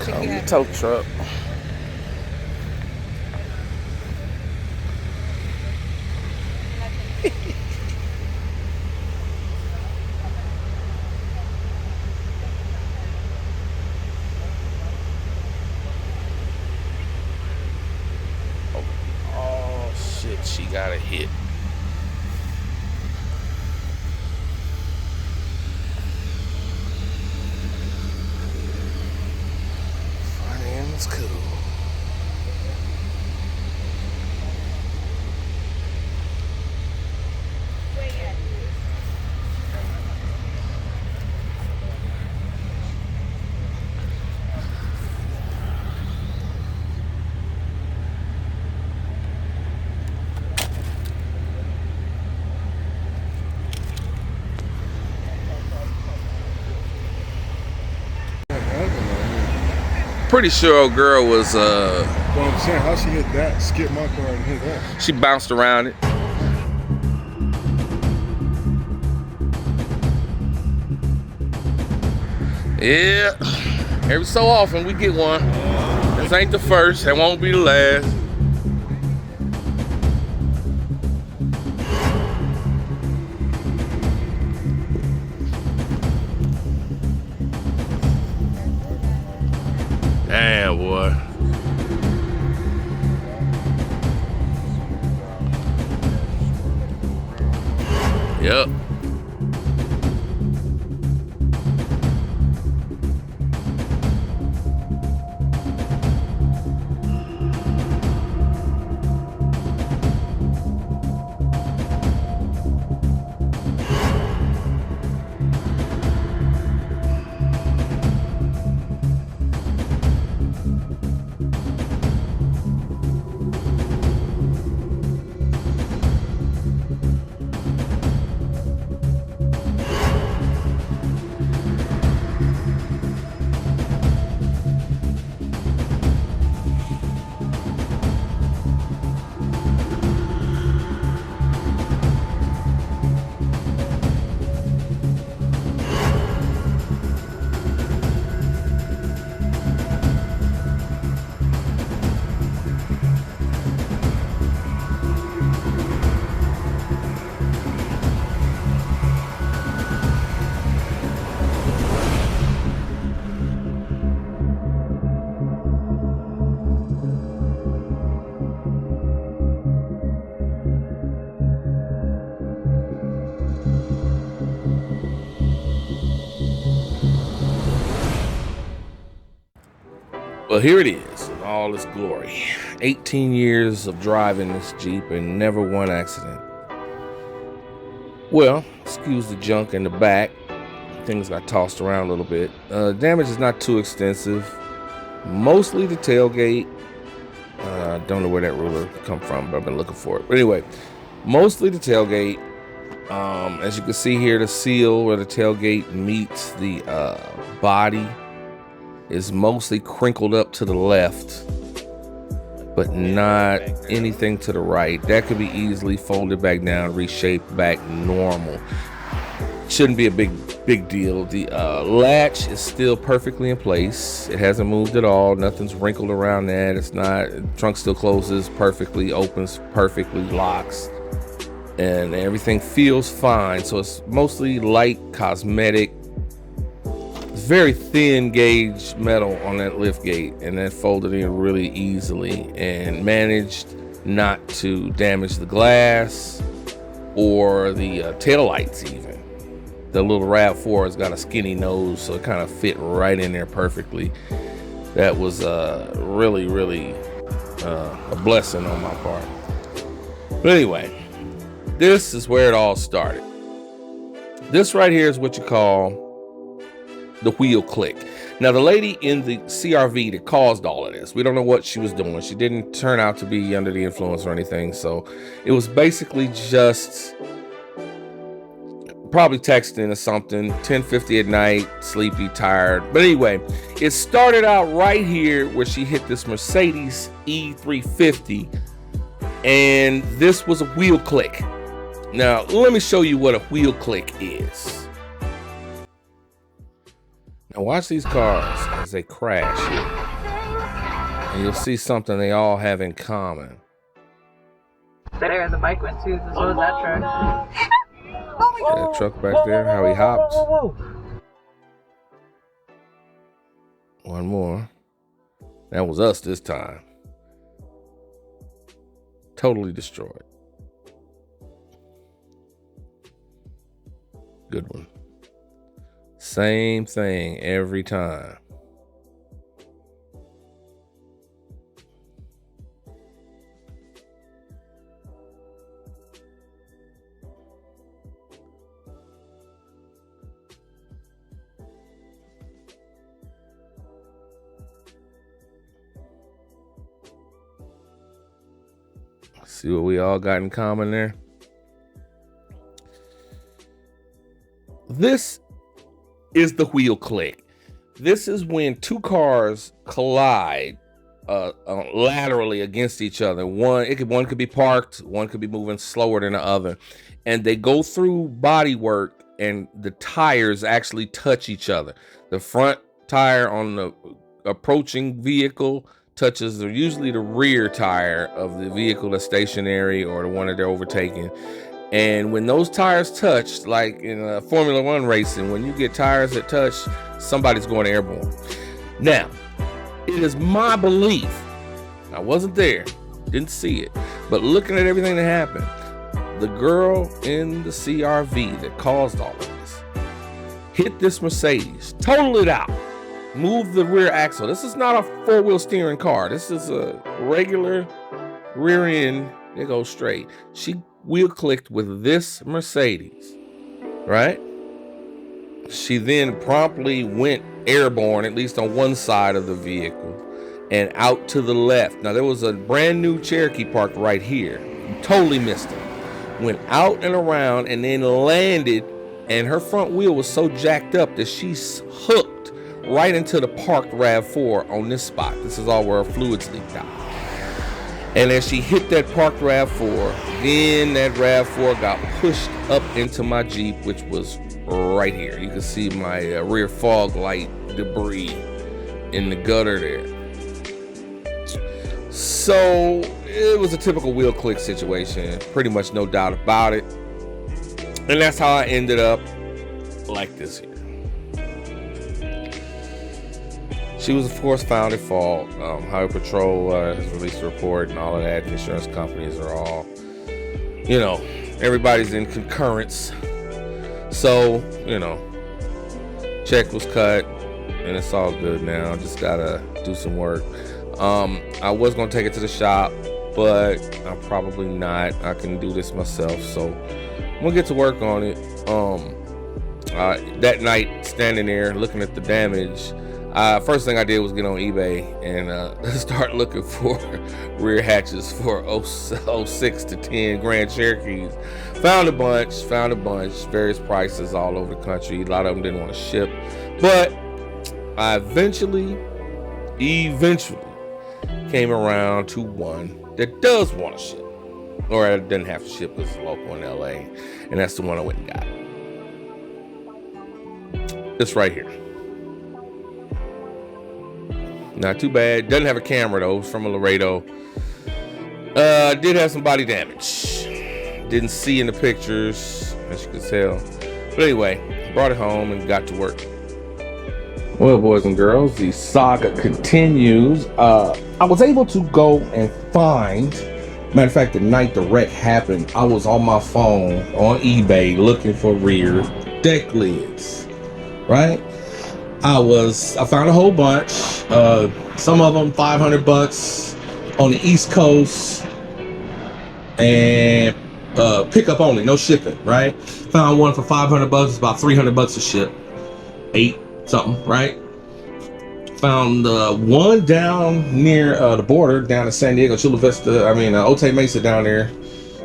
Come the tow truck. Oh shit, she got a hit. Front end was cool. Pretty sure old girl was Well, I'm saying, how she hit that? Skip my car and hit that. she bounced around it. Yeah, every so often we get one. This ain't the first, that won't be the last. Damn, boy. Yep. Well, here it is in all its glory. 18 years of driving this Jeep and never one accident. Well, excuse the junk in the back. Things got tossed around a little bit. Damage is not too extensive. Mostly the tailgate. Don't know where that ruler come from, but I've been looking for it. But anyway, mostly the tailgate. As you can see here, the seal where the tailgate meets the body is mostly crinkled up to the left, but not anything to the right. That could be easily folded back down, reshaped back normal. Shouldn't be a big deal. The latch is still perfectly in place. It hasn't moved at all. Nothing's wrinkled around that. It's not. Trunk still closes perfectly, opens perfectly, locks, and everything feels fine. So it's mostly light cosmetic. Very thin gauge metal on that lift gate, and that folded in really easily and managed not to damage the glass or the tail lights even. The little RAV4 has got a skinny nose, so it kind of fit right in there perfectly. That was really a blessing on my part. But anyway, this is where it all started. This right here is what you call the wheel click. Now, the lady in the CRV that caused all of this, we don't know what she was doing. She didn't turn out to be under the influence or anything. So it was basically just probably texting or something, 10:50 at night, sleepy, tired. But anyway, it started out right here where she hit this Mercedes E350, and this was a wheel click. Now, let me show you what a wheel click is. Now, watch these cars as they crash here. And you'll see something they all have in common. There, the bike went too, so was that truck. That truck back there, how he hopped. One more. That was us this time. Totally destroyed. Good one. Same thing every time. See what we all got in common there? This is the wheel click. This is when two cars collide laterally against each other. One could be parked, one could be moving slower than the other, and they go through body work, and the tires actually touch each other. The front tire on the approaching vehicle touches usually the rear tire of the vehicle that's stationary or the one that they're overtaking. And when those tires touch, like in Formula One racing, when you get tires that touch, somebody's going airborne. Now, it is my belief, I wasn't there, didn't see it, but looking at everything that happened, the girl in the CRV that caused all of this hit this Mercedes, totaled it out, moved the rear axle. This is not a four-wheel steering car. This is a regular rear end. It goes straight. She wheel clicked with this Mercedes, right? She then promptly went airborne, at least on one side of the vehicle, and out to the left. Now, there was a brand new Cherokee parked right here. Totally missed it. Went out and around and then landed, and her front wheel was so jacked up that she's hooked right into the parked RAV4 on this spot. This is all where her fluids leaked out. And as she hit that parked RAV4, then that RAV4 got pushed up into my Jeep, which was right here. You can see my rear fog light debris in the gutter there. So it was a typical wheel click situation, pretty much no doubt about it. And that's how I ended up like this here. She was, of course, found at fault. Highway Patrol has released a report and all of that. The insurance companies are all, everybody's in concurrence. So, check was cut and it's all good now. Just gotta do some work. I was gonna take it to the shop, but I'm probably not. I can do this myself. So I'm gonna get to work on it. That night, standing there looking at the damage, first thing I did was get on eBay and start looking for rear hatches for 06 to 10 Grand Cherokees. Found a bunch, various prices all over the country. A lot of them didn't want to ship, but I eventually came around to one that does want to ship, or it doesn't have to ship because it's local in LA, and that's the one I went and got. This right here. Not too bad. Doesn't have a camera though. It's from a Laredo. Did have some body damage. Didn't see in the pictures, as you can tell. But anyway, brought it home and got to work. Well, boys and girls, the saga continues. I was able to go and find, matter of fact, the night the wreck happened, I was on my phone on eBay looking for rear deck lids, right? I found a whole bunch, some of them $500 on the East Coast, and pickup only, no shipping, right? Found one for $500, it's about $300 to ship, 8 something, right? Found one down near the border, down in San Diego, Chula Vista, Otay Mesa down there.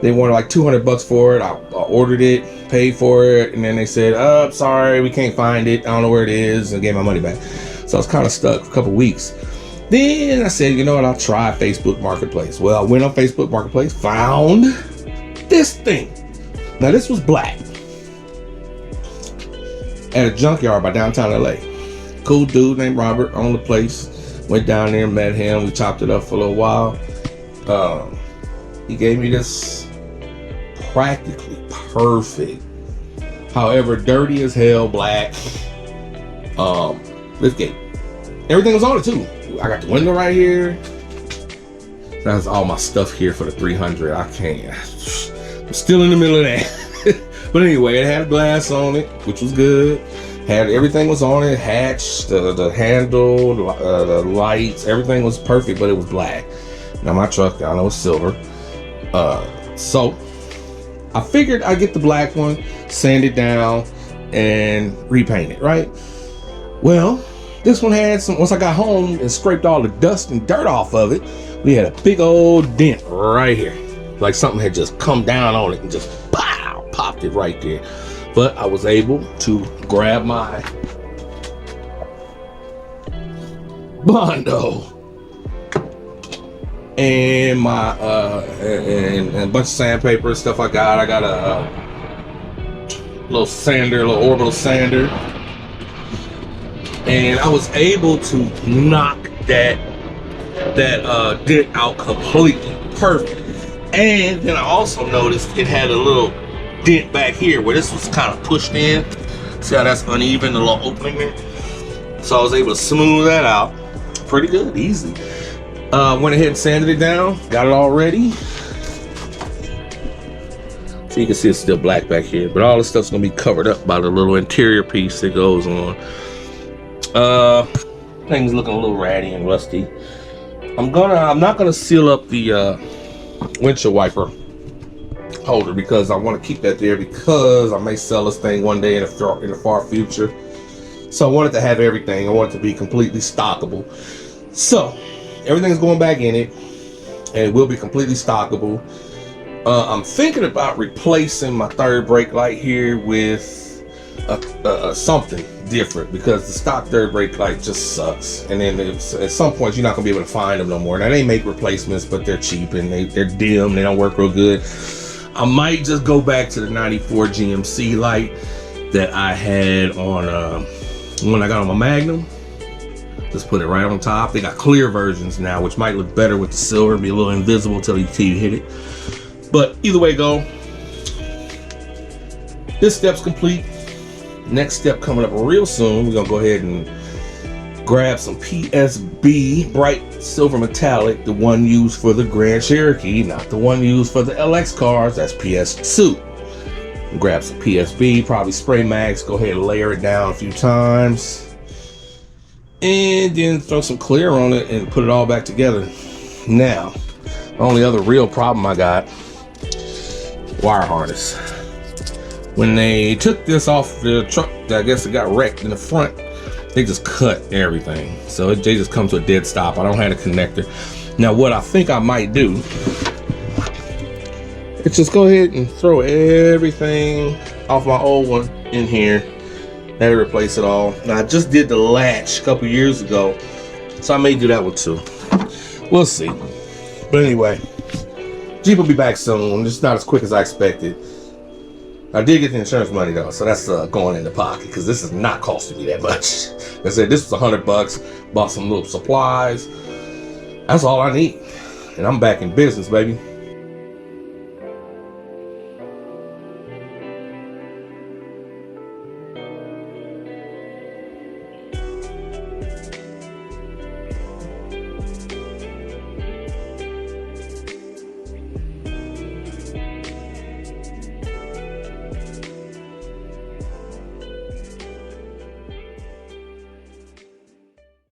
They wanted like $200 for it. I ordered it, paid for it, and then they said, "Oh, sorry, we can't find it. I don't know where it is," and gave my money back. So I was kind of stuck for a couple weeks. Then I said, you know what? I'll try Facebook Marketplace. Well, I went on Facebook Marketplace, found this thing. Now this was black at a junkyard by downtown LA. Cool dude named Robert owned the place. Went down there, met him. We chopped it up for a little while. He gave me this practically perfect, however dirty as hell, black liftgate. Everything was on it too. I got the window right here. That's all my stuff here for the 300. I can't. I'm still in the middle of that. But anyway, it had glass on it, which was good. Had everything was on it. Hatch, the handle, the lights, everything was perfect, but it was black. Now my truck, I know it's silver. So I figured I'd get the black one, sand it down, and repaint it, right? Well, this one had some, once I got home and scraped all the dust and dirt off of it, we had a big old dent right here. Like something had just come down on it and just pow, popped it right there. But I was able to grab my Bondo and my and a bunch of sandpaper and stuff I got. I got a little sander, a little orbital sander. And I was able to knock that dent out completely. Perfect. And then I also noticed it had a little dent back here where this was kind of pushed in. See how that's uneven, the little opening there? So I was able to smooth that out. Pretty good, easy. Went ahead and sanded it down, got it all ready. So you can see it's still black back here, but all this stuff's gonna be covered up by the little interior piece that goes on. Things looking a little ratty and rusty. I'm not gonna seal up the windshield wiper holder because I want to keep that there because I may sell this thing one day in the far future. So I wanted to have everything. I want it to be completely stockable. So everything's going back in it and it will be completely stockable. I'm thinking about replacing my third brake light here with something different because the stock third brake light just sucks. And then at some point you're not gonna be able to find them no more. Now they make replacements, but they're cheap and they're dim. They don't work real good. I might just go back to the 94 GMC light that I had on when I got on my Magnum. Just put it right on top. They got clear versions now, which might look better with the silver, be a little invisible until you hit it. But either way go, this step's complete. Next step coming up real soon. We're gonna go ahead and grab some PSB bright silver metallic, the one used for the Grand Cherokee, not the one used for the LX cars. That's PS2. Grab some PSB, probably spray max. Go ahead and layer it down a few times, and then throw some clear on it and put it all back together. Now, the only other real problem I got, wire harness. When they took this off the truck, I guess it got wrecked in the front, they just cut everything. So they just come to a dead stop. I don't have a connector. Now what I think I might do is just go ahead and throw everything off my old one in here. That'll replace it all. Now I just did the latch a couple years ago, so I may do that one too. We'll see. But anyway, Jeep will be back soon. Just not as quick as I expected. I did get the insurance money though, so that's going in the pocket because this is not costing me that much. Like I said, this was $100. Bought some little supplies. That's all I need, and I'm back in business, baby.